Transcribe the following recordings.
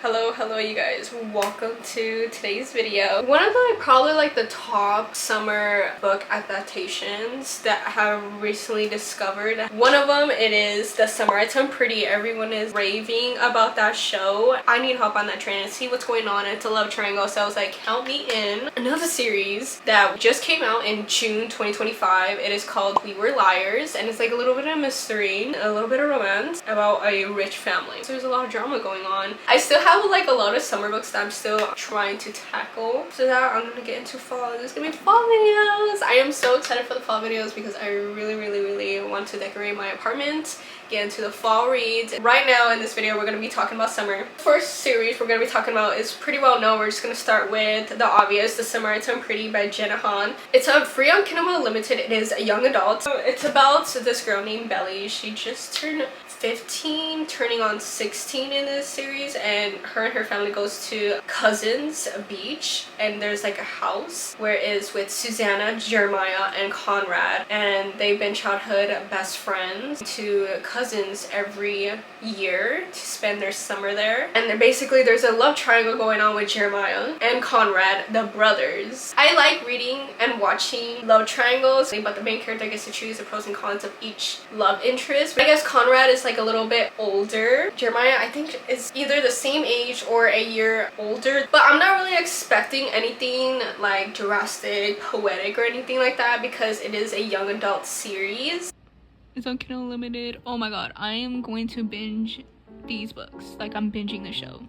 Hello you guys, welcome to today's video. One of probably the top summer book adaptations that I have recently discovered. One of them, it is The Summer I Turned Pretty. Everyone is raving about that show. I need to hop on that train and see what's going on. It's a love triangle, so I was like, count me in. Another series that just came out in June 2025. It is called We Were Liars, and it's like a little bit of mystery, a little bit of romance about a rich family. So there's a lot of drama going on. I still have a lot of summer books that I'm still trying to tackle, so that I'm gonna get into fall. There's gonna be fall videos. I am so excited for the fall videos because I really want to decorate my apartment, get into the fall reads. Right now in this video we're gonna be talking about summer. First series we're gonna be talking about is pretty well known. We're just gonna start with the obvious, The Summer I Turned Pretty by Jenna Han. It's free on Kindle Unlimited. It is a young adult. So it's about this girl named Belly. She just turned 15, turning on 16 in this series, and her family goes to Cousins Beach, and there's a house where it is with Susanna, Jeremiah, and Conrad, and they've been childhood best friends. To Cousins every year to spend their summer there, and there's a love triangle going on with Jeremiah and Conrad, the brothers. I like reading and watching love triangles, but the main character gets to choose the pros and cons of each love interest. But I guess Conrad is a little bit older. Jeremiah, I think, is either the same age or a year older, but I'm not really expecting anything drastic, poetic, or anything like that because it is a young adult series. It's on Kindle Unlimited. Oh my god, I am going to binge these books. I'm binging the show.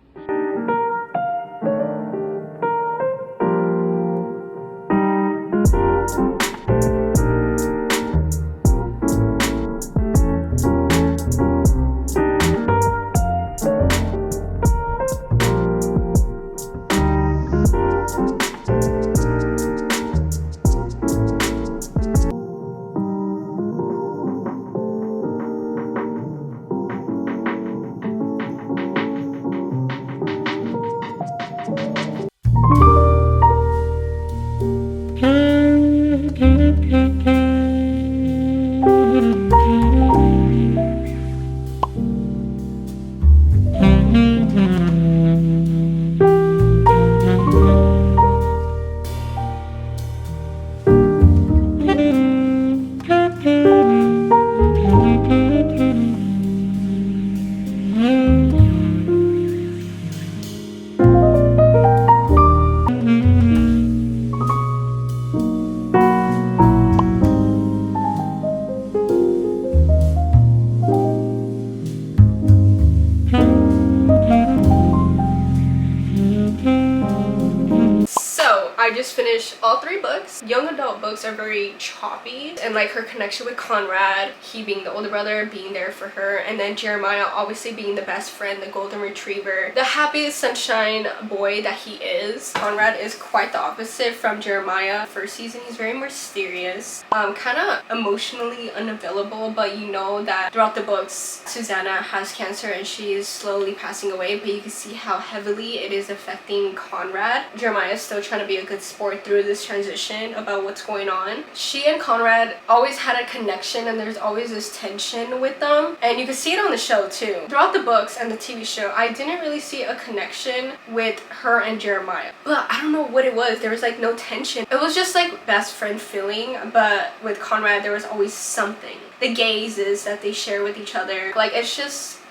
I just finished all three books. Young adult books are very choppy, and her connection with Conrad, he being the older brother, being there for her, and then Jeremiah obviously being the best friend, the golden retriever, the happiest sunshine boy that he is. Conrad is quite the opposite from Jeremiah. First season, he's very mysterious, kind of emotionally unavailable, but you know that throughout the books Susanna has cancer and she is slowly passing away, but you can see how heavily it is affecting Conrad. Jeremiah is still trying to be a good sport through this transition about what's going on. She and Conrad always had a connection, and there's always this tension with them, and you can see it on the show too. Throughout the books and the TV show, I didn't really see a connection with her and Jeremiah, but I don't know what it was. There was no tension. It was just best friend feeling, but with Conrad there was always something. The gazes that they share with each other,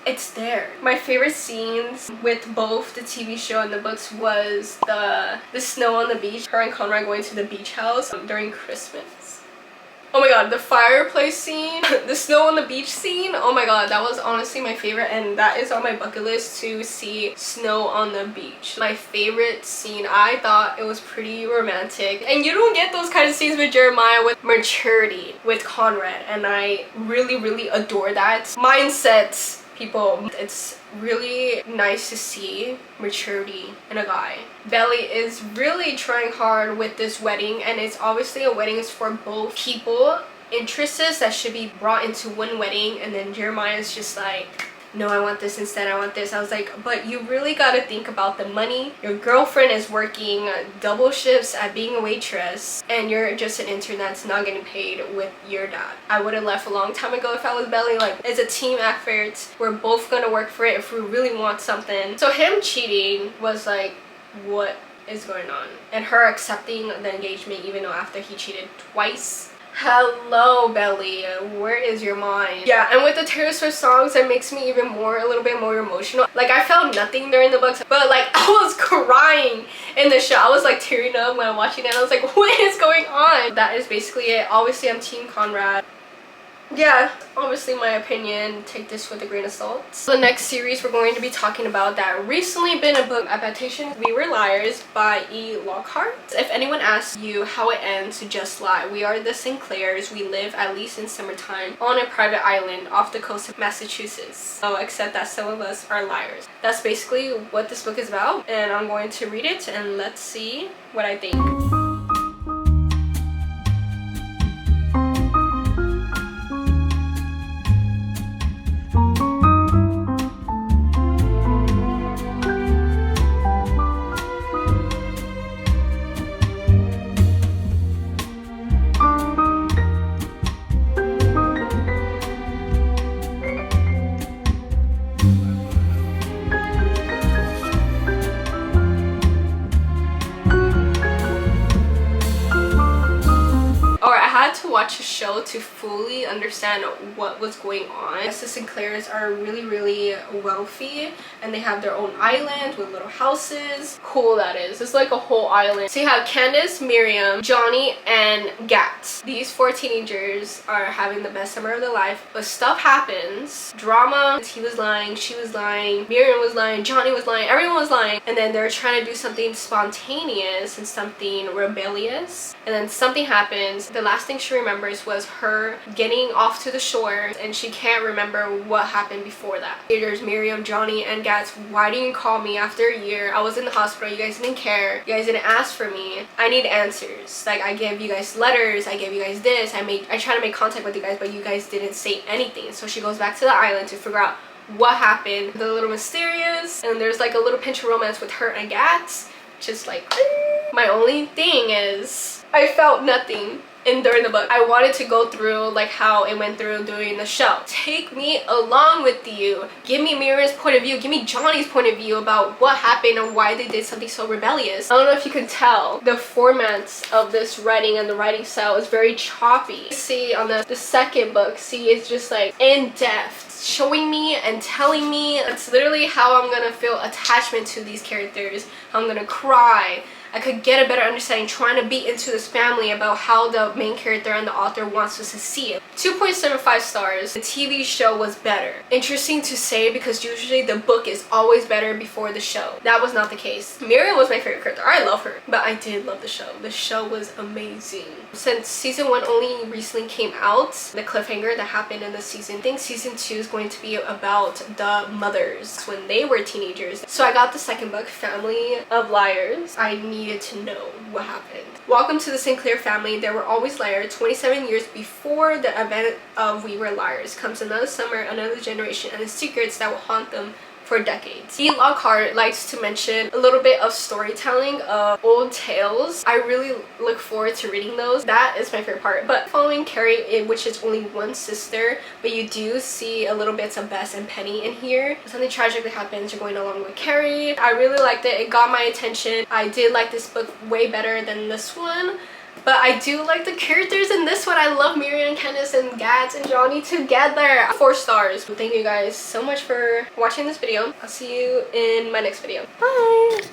it's there. My favorite scenes with both the TV show and the books was the snow on the beach, her and Conrad going to the beach house during Christmas. Oh my god, the fireplace scene, the snow on the beach scene, oh my god, that was honestly my favorite, and that is on my bucket list to see snow on the beach. My favorite scene. I thought it was pretty romantic, and you don't get those kind of scenes with Jeremiah with maturity with Conrad, and I really adore that mindset. People, it's really nice to see maturity in a guy. Belly is really trying hard with this wedding, and it's obviously a wedding is for both people interests that should be brought into one wedding, and then Jeremiah is just no, I want this instead, I want this. I was like, but you really gotta think about the money. Your girlfriend is working double shifts at being a waitress, and you're just an intern that's not getting paid with your dad. I would have left a long time ago if I was Belly. Like, it's a team effort. We're both gonna work for it if we really want something. So him cheating was like, what is going on? And her accepting the engagement even though after he cheated twice. Hello, Belly, where is your mind? Yeah, and with the Taylor Swift songs, it makes me even more, a little bit more emotional. Like, I felt nothing during the books, but like I was crying in the show. I was like tearing up when I'm watching it. I was like, what is going on? That is basically it. Obviously, I'm Team Conrad. Yeah, obviously my opinion, take this with a grain of salt. The next series we're going to be talking about that recently been a book adaptation, We Were Liars by E. Lockhart. If anyone asks you how it ends, just lie. We are the Sinclairs. We live, at least in summertime, on a private island off the coast of Massachusetts. Oh, except that some of us are liars. That's basically what this book is about, and I'm going to read it and let's see what I think. To watch a show to fully understand what was going on. The Sinclairs are really wealthy, and they have their own island with little houses. Cool, that is. It's like a whole island. So you have Candace, Miriam, Johnny, and Gat. These 4 teenagers are having the best summer of their life, but stuff happens. Drama. He was lying, she was lying, Miriam was lying, Johnny was lying, everyone was lying, and then they're trying to do something spontaneous and something rebellious, and then something happens. The last thing she remembers was her getting off to the shore, and she can't remember what happened before that. There's Miriam, Johnny, and Gats. Why didn't you call me after a year? I was in the hospital. You guys didn't care. You guys didn't ask for me. I need answers. Like, I gave you guys letters. I gave you guys this. I tried to make contact with you guys, but you guys didn't say anything. So she goes back to the island to figure out what happened. The little mysterious, and there's like a little pinch of romance with her and Gats. Just like, my only thing is I felt nothing during the book. I wanted to go through like how it went through during the show. Take me along with you. Give me Miriam's point of view. Give me Johnny's point of view about what happened and why they did something so rebellious. I don't know if you can tell, the formats of this writing and the writing style is very choppy. See on the second book, see, it's just like in depth, showing me and telling me. That's literally how I'm gonna feel attachment to these characters, how I'm gonna cry. I could get a better understanding trying to be into this family about how the main character and the author wants us to see it. 2.75 stars. The TV show was better. Interesting to say, because usually the book is always better before the show. That was not the case. Miriam was my favorite character. I love her, but I did love the show. The show was amazing. Since season 1 only recently came out, the cliffhanger that happened in the season, I think season 2 is going to be about the mothers when they were teenagers. So I got the second book, Family of Liars. I needed to know what happened. Welcome to the Sinclair family. They were always liars. 27 years before the event of We Were Liars comes another summer, another generation, and the secrets that will haunt them for decades. E. Lockhart likes to mention a little bit of storytelling of old tales. I really look forward to reading those. That is my favorite part. But following Carrie, which is only one sister, but you do see a little bits of Bess and Penny in here. Something tragically happens, you're going along with Carrie. I really liked it. It got my attention. I did like this book way better than this one. But I do like the characters in this one. I love Miriam, Candace, and Gats and Johnny together. 4 stars. Thank you guys so much for watching this video. I'll see you in my next video. Bye!